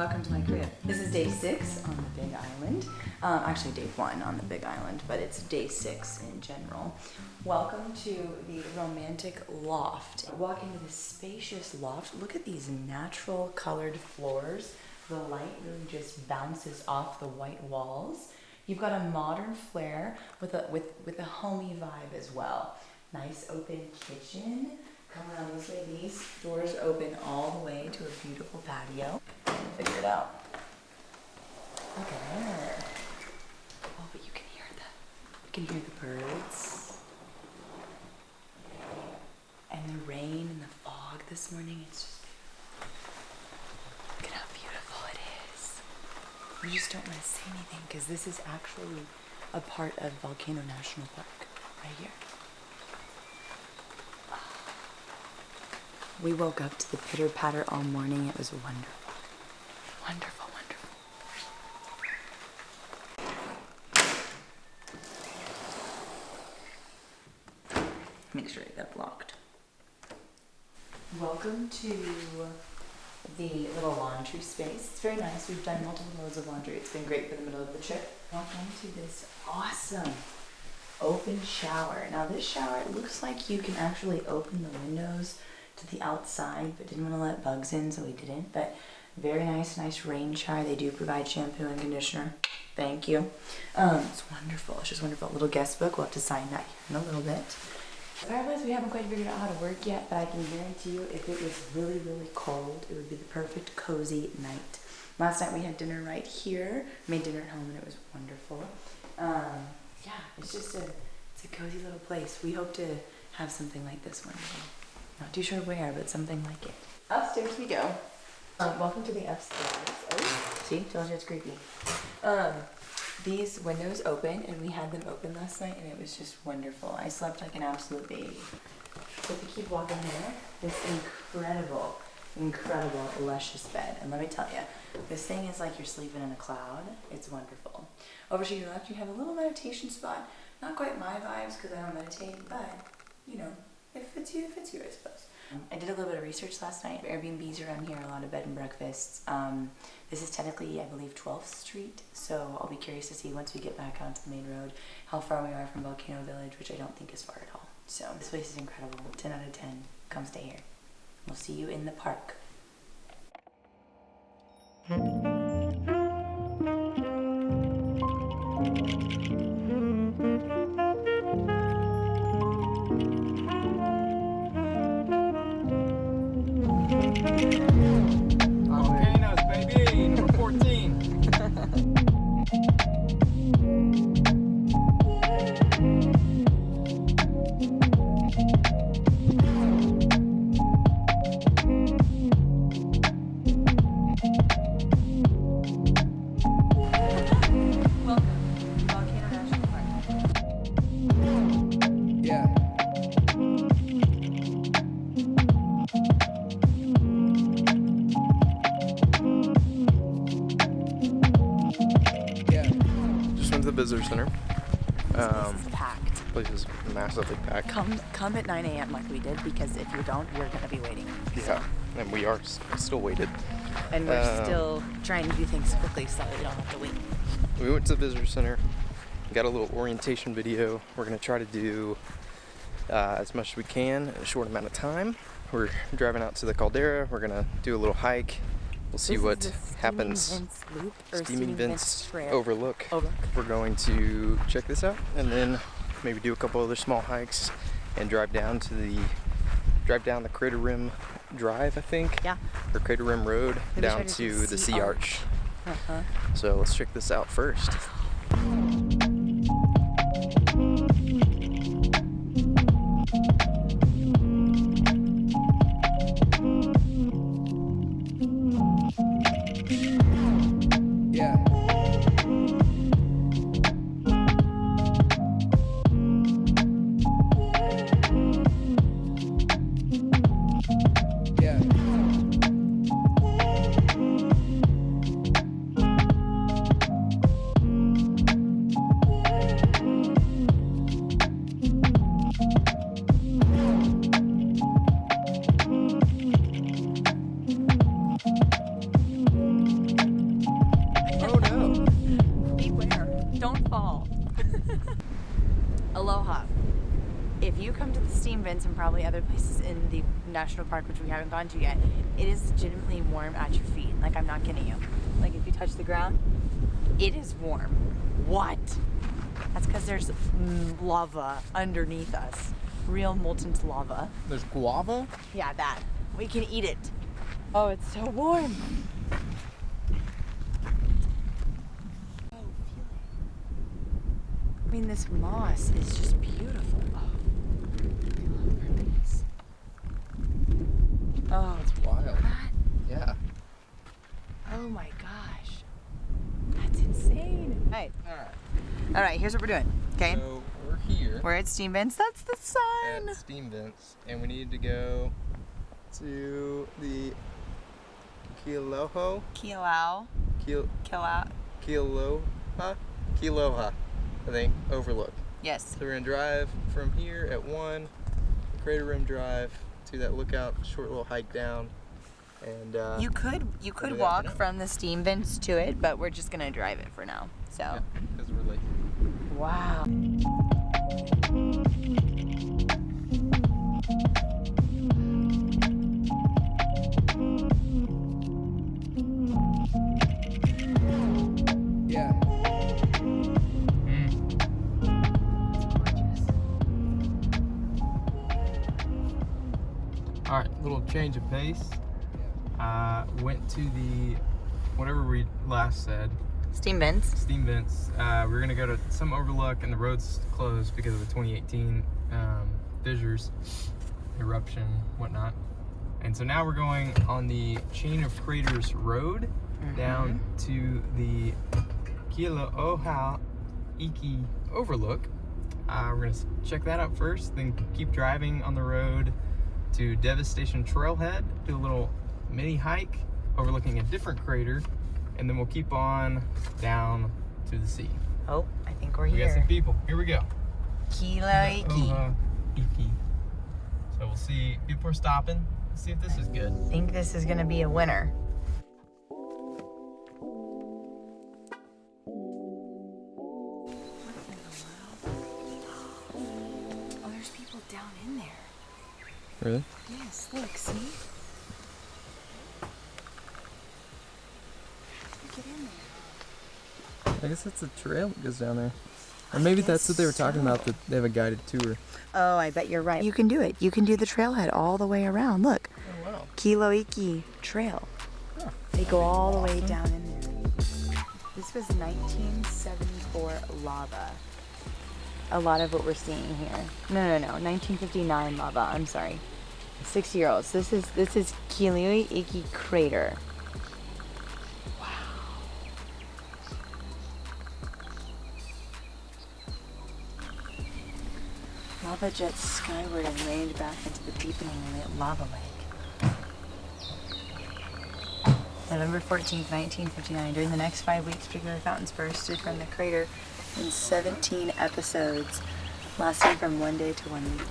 welcome to my crib. This is day 6 on the Big Island. Actually day 1 on the Big Island, but it's day 6 in general. Welcome to the romantic loft. Walk into this spacious loft. Look at these natural colored floors. The light really just bounces off the white walls. You've got a modern flair with a homey vibe as well. Nice open kitchen. Come around this way. These doors open all the way to a beautiful patio. Figure it out. Look at there. Oh, but you can hear the birds. And the rain and the fog this morning. It's just beautiful. Look at how beautiful it is. You just don't want to say anything because this is actually a part of Volcano National Park right here. We woke up to the pitter patter all morning. It was wonderful. Wonderful, wonderful. Make sure that's locked. Welcome to the little laundry space. It's very nice. We've done multiple loads of laundry. It's been great for the middle of the trip. Welcome to this awesome open shower. Now this shower, it looks like you can actually open the windows to the outside, but didn't want to let bugs in, so we didn't. But very nice rain shower. They do provide shampoo and conditioner. Thank you. It's wonderful. It's just wonderful. Little guest book. We'll have to sign that here in a little bit. Fireplace, we haven't quite figured out how to work yet, but I can guarantee you if it was really, really cold, it would be the perfect cozy night. Last night we had dinner right here. Made dinner at home and it was wonderful. Yeah, it's just it's a cozy little place. We hope to have something like this one day. Not too sure where, but something like it. Upstairs we go. Welcome to the upstairs. Oh, see, told you it's creepy. These windows open, and we had them open last night, and it was just wonderful. I slept like an absolute baby. So if you keep walking here, this incredible, luscious bed. And let me tell you, this thing is like you're sleeping in a cloud. It's wonderful. Over to your left, you have a little meditation spot. Not quite my vibes, because I don't meditate, but, you know, if it fits you, I suppose. I did a little bit of research last night. Airbnbs around here, a lot of bed and breakfasts. This is technically, I believe, 12th Street, so I'll be curious to see once we get back onto the main road how far we are from Volcano Village, which I don't think is far at all. So this place is incredible. 10 out of 10. Come stay here. We'll see you in the park. Volcanoes, baby, number 14. Visitor center. This is packed. Place is massively packed. Come at 9 a.m. like we did, because if you don't, you're gonna be waiting. Yeah, and we are still waited. And we're still trying to do things quickly so that we don't have to wait. We went to the visitor center, got a little orientation video. We're gonna try to do as much as we can in a short amount of time. We're driving out to the caldera. We're gonna do a little hike. We'll see what happens. Steaming Vents overlook. We're going to check this out and then maybe do a couple other small hikes and drive down the Crater Rim Drive, I think. Yeah. Or Crater Rim Road Maybe down to the Sea Arch. So let's check this out first. Steam vents and probably other places in the national park, which we haven't gone to yet, it is legitimately warm at your feet. Like, I'm not kidding you. Like, if you touch the ground, it is warm. What? That's because there's lava underneath us. Real molten lava. There's guava? Yeah, that. We can eat it. Oh, it's so warm. Oh, feel it. I mean, this moss is just beautiful. Oh, That's wild. that? Yeah. Oh my gosh. That's insane. All right, here's what we're doing, okay? So we're here We're at Steam Vents. That's the sun. at steam vents, and we need to go to the Kiloha, Kilau. Kiloha, I think, overlook. Yes. So we're gonna drive from here at 1, Crater Rim Drive, to that lookout, short little hike down, and You could do that walk for now. from the Steam Vents to it, but we're just gonna drive it for now. So. because we're late. Wow. Yeah. All right, little change of pace. Went to the, whatever we last said, Steam Vents. steam vents. We're gonna go to some overlook, and the road's closed because of the 2018 fissures, eruption, whatnot. And so now we're going on the Chain of Craters Road down to the Kiloha Iki Overlook. We're gonna check that out first, then keep driving on the road to Devastation Trailhead, do a little mini hike overlooking a different crater, and then we'll keep on down to the sea. Oh, I think we're We got some here. people. Here we go. Kiloiki. Kiloha Iki. So we'll see. People are stopping. Let's see if this is good. I think this is gonna be a winner. Oh, there's people down in there. Really? Yes, look, see? Get in there. I guess that's a trail that goes down there. Or maybe that's what they were talking about, that they have a guided tour. Oh, I bet you're right. You can do it. You can do the trailhead all the way around. Look, Oh, wow. Kiloiki Trail. Huh. They go all the way down in there. This was 1974 lava. A lot of what we're seeing here. No, 1959 lava. I'm sorry. 60-year-olds. This is Kiloiki Crater. Lava jets skyward and rained back into the deepening lava lake. November 14th, 1959. During the next 5 weeks, particular fountains bursted from the crater in 17 episodes, lasting from 1 day to 1 week.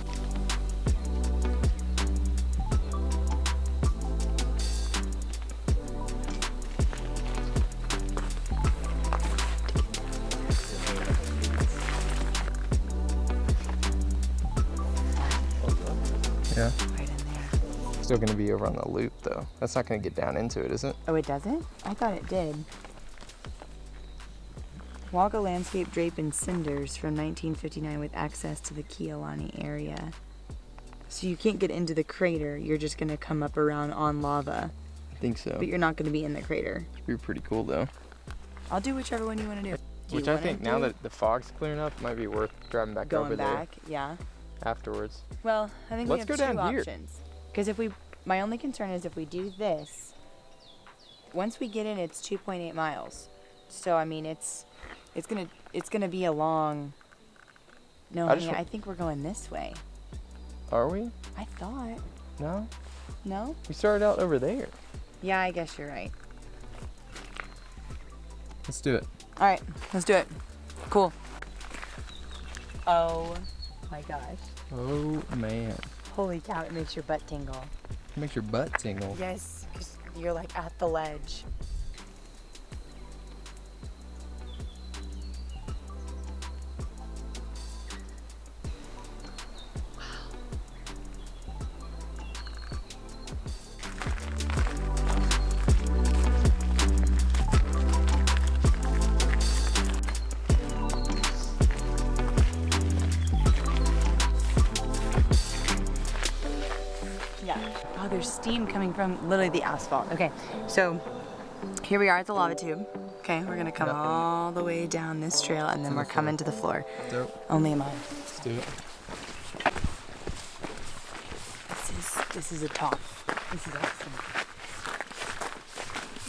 Yeah. Right in there. Still gonna be over on the loop though. That's not gonna get down into it, is it? Oh, it doesn't? I thought it did. Walk a landscape draped in cinders from 1959 with access to the Kiolani area. So you can't get into the crater, you're just gonna come up around on lava, I think so. but you're not gonna be in the crater. It'd be pretty cool though. I'll do whichever one you wanna do. Do Which you I wanna think now do that the fog's clearing up, it might be worth driving back over going back, yeah. there afterwards. Well, I think Let's we have go two down here. options. Because my only concern is if we do this, once we get in, it's 2.8 miles. So I mean, it's gonna be a long. No, I just honey, wa- I think we're going this way. Are we? I thought. No? No? We started out over there. Yeah, I guess you're right. Let's do it. All right, let's do it. Cool. Oh my gosh. Oh man. Holy cow, it makes your butt tingle. It makes your butt tingle. Yes, because you're like at the ledge. Wow. Yeah. Oh, there's steam coming from literally the asphalt. Okay, so here we are at the lava tube. Okay, we're gonna come all the way down this trail and then we're coming to the floor. Dope. Only a mile. Let's do it. This is a top. This is awesome.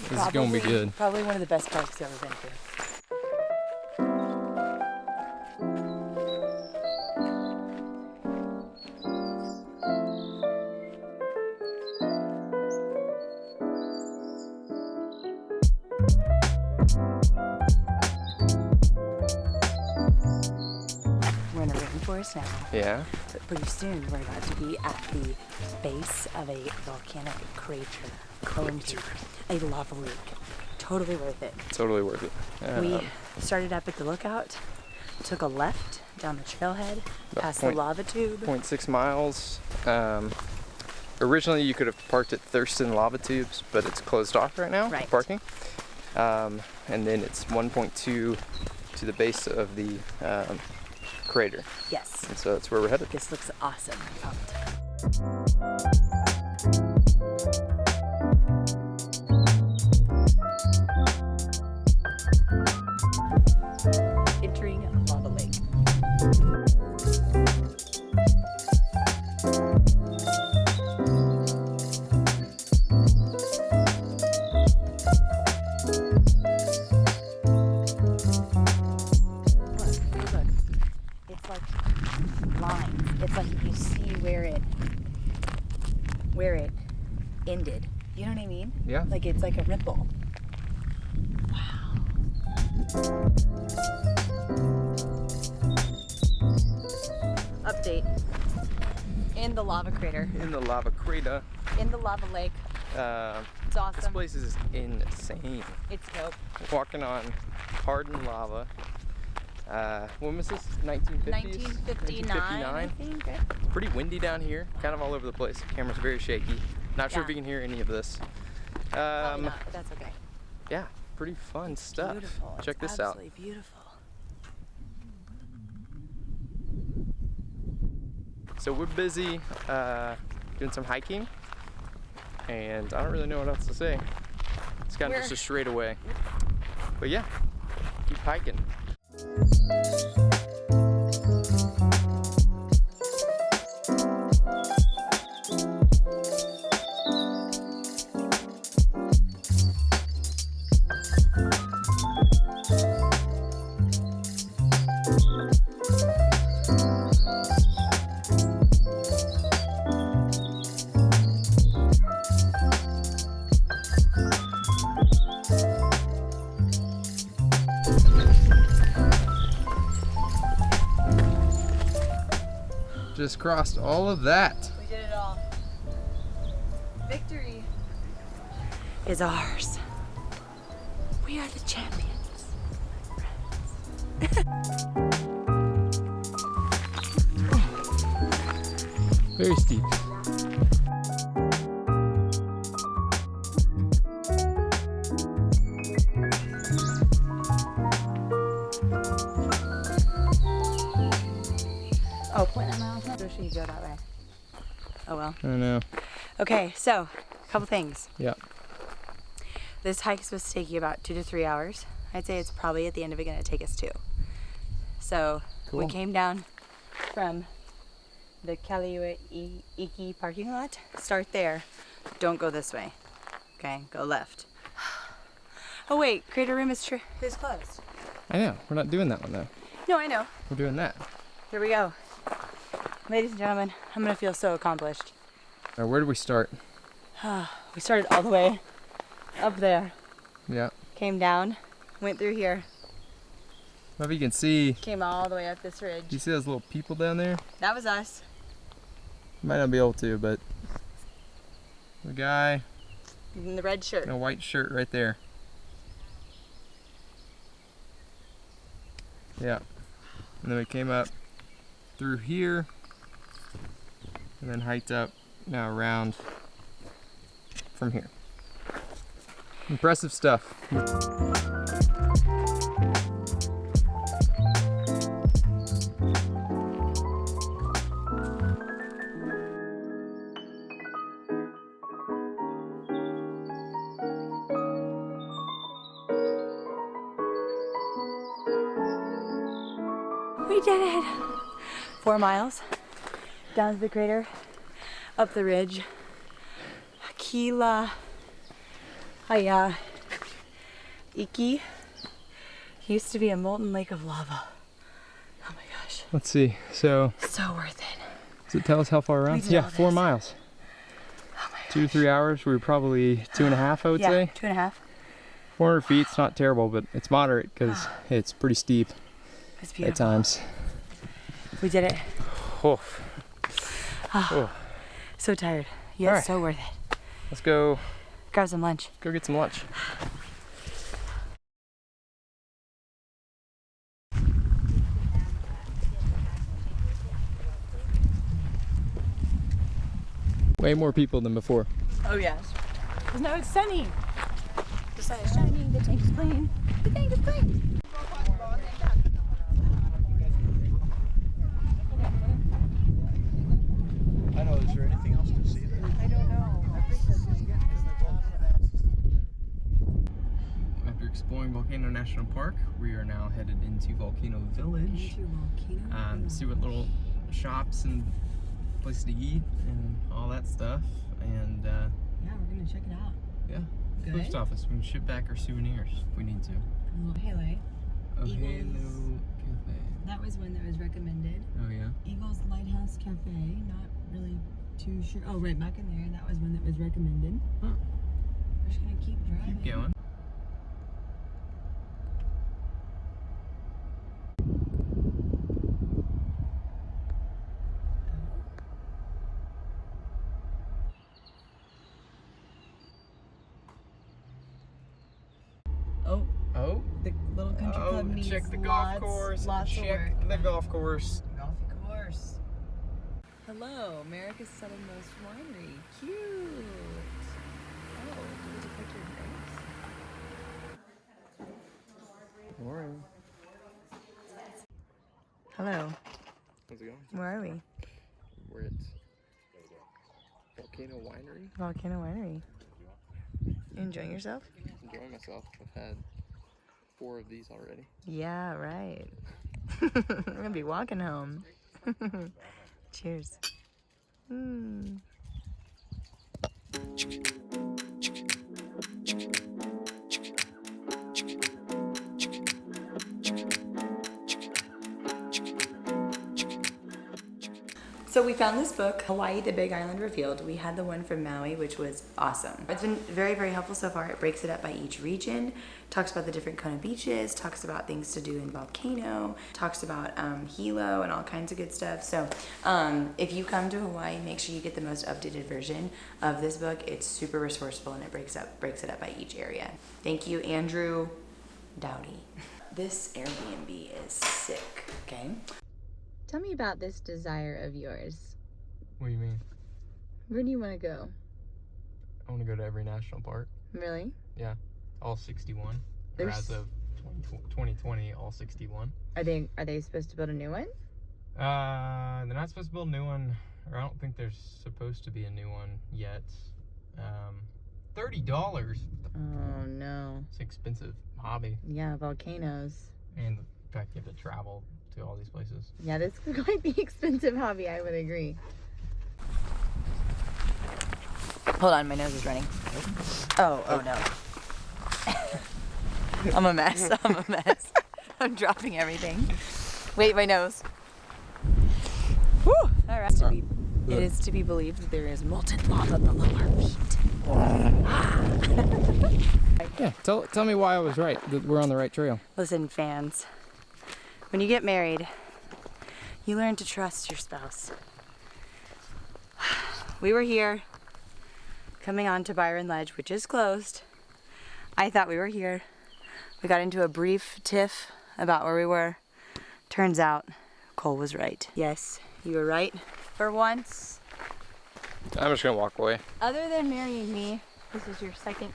This is gonna be good. Probably one of the best parks I've ever been to. We're in a rainforest now. Yeah. But pretty soon we're about to be at the base of a volcanic crater going to a lava leak. Totally worth it. Totally worth it. We started up at the lookout, took a left down the trailhead, past the lava tube. 0.6 miles. Originally you could have parked at Thurston Lava Tubes, but it's closed off right now for parking. And then it's 1.2 to the base of the crater. Yes. And so that's where we're headed. This looks awesome. I'm pumped. Entering Lava Lake. Look. It's like lines. It's like you see where it ended. You know what I mean? Yeah. Like it's like a ripple. Wow. Update. In the lava crater. In the lava crater. In the lava lake. It's This awesome. place is insane. It's dope. Walking on hardened lava. When was this? 1950s? 1959, I think. Right? Pretty windy down here. Kind of all over the place. The camera's very shaky. Not sure if you can hear any of this. Probably not, but that's okay. Yeah, pretty fun stuff. Beautiful. Check It's this out. absolutely beautiful. So we're busy doing some hiking, and I don't really know what else to say. It's kind of just a straightaway. But yeah, keep hiking. Just crossed all of that. We did it all. Victory is ours. We are the champions, my friends. Very steep. Oh, 0.9 miles? Or should you go that way? Oh well. I know. Okay, so a couple things. Yeah. This hike is supposed to take you about 2 to 3 hours. I'd say it's probably at the end of it going to take us 2. So we came down from the Kaliuiki parking lot. Start there. Don't go this way. Okay, go left. Oh wait, Crater Room is closed. I know. We're not doing that one though. No, I know. We're doing that. Here we go. Ladies and gentlemen, I'm gonna feel so accomplished. Now, where did we start? We started all the way up there. Yeah. Came down, went through here, If you can see, came all the way up this ridge. do you see those little people down there? That was us. Might not be able to, but the guy In the red shirt. in a white shirt right there. Yeah. And then we came up through here and then hiked up now around from here. Impressive stuff. did it! 4 miles down to the crater, up the ridge. Kila Haya Iki used to be a molten lake of lava. Oh my gosh. Let's see. So worth it. does it tell us how far around? Yeah, 4 miles. Oh my gosh. 2 to 3 hours. We were probably 2.5, I would say. 2.5. 400 feet. It's not terrible, but it's moderate because it's pretty steep It's at beautiful. times. We did it. Oh. Oh. So tired. Yeah, All it's so worth it. Let's go Grab some lunch. get some lunch. Way more people than before. Oh yes. No, it's sunny. The sun is shining, the tank is clean. The tank is clean. I know, is there anything else to see there? I don't know. After exploring Volcano National Park, we are now headed into Volcano Village. See what little shops and places to eat and all that stuff. And Yeah, we're gonna check it out. yeah, Good. post office. We can ship back our souvenirs if we need to. Haley. Oh, Eagles. Halo Cafe. That was one that was recommended. Oh yeah. Eagles Lighthouse Cafe. Not really too sure. Oh, right back in there. That was one that was recommended. Huh. We're just gonna keep driving. Keep going. Oh, Oh. the little country club needs check the golf lots, course. Lots of Check work. the golf course. Golf course. Hello, America's Southernmost Winery. Cute. Oh, do we get to pick your grapes? Morning. Hello. How's it going? Where are we? We're at Volcano Winery. Volcano Winery. You enjoying yourself? Enjoying myself. I've had 4 of these already. Yeah, right. We're gonna be walking home. Cheers. Mm. So we found this book, Hawaii, the Big Island Revealed. We had the one from Maui, which was awesome. It's been very, very helpful so far. It breaks it up by each region, talks about the different Kona beaches, talks about things to do in Volcano, talks about Hilo and all kinds of good stuff. So if you come to Hawaii, make sure you get the most updated version of this book. It's super resourceful and it breaks it up by each area. Thank you, Andrew Dowdy. This Airbnb is sick, okay? Tell me about this desire of yours. What do you mean? Where do you want to go? I want to go to every national park. Really? Yeah, all 61. Or There's- as of 2020, all 61. Are they supposed to build a new one? They're not supposed to build a new one, or I don't think there's supposed to be a new one yet. $30. Oh no. It's an expensive hobby, Yeah, volcanoes. and the fact you have to travel to all these places. Yeah, this is quite the expensive hobby, I would agree. Hold on, my nose is running. Oh no. I'm a mess. I'm dropping everything. Wait, my nose. Whew! All right. It is to be believed that there is molten lava below our feet. Yeah, tell me why I was right, that we're on the right trail. Listen, fans. When you get married, you learn to trust your spouse. We were here, coming on to Byron Ledge, which is closed. I thought we were here. We got into a brief tiff about where we were. Turns out, Cole was right. Yes, you were right for once. I'm just gonna walk away. Other than marrying me, this is your second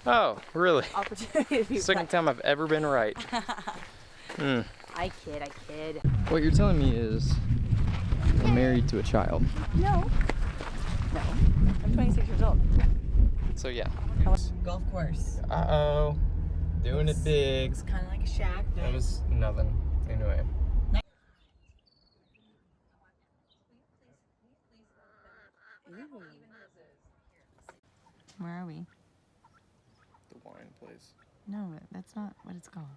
Oh, really? opportunity to be Second right. time I've ever been right. I kid. What you're telling me is I'm married to a child. No. I'm 26 years old. So yeah. Golf course. Uh-oh. Doing it big. It's kind of like a shack. That was nothing. Anyway. Where are we? The wine place. No, that's not what it's called.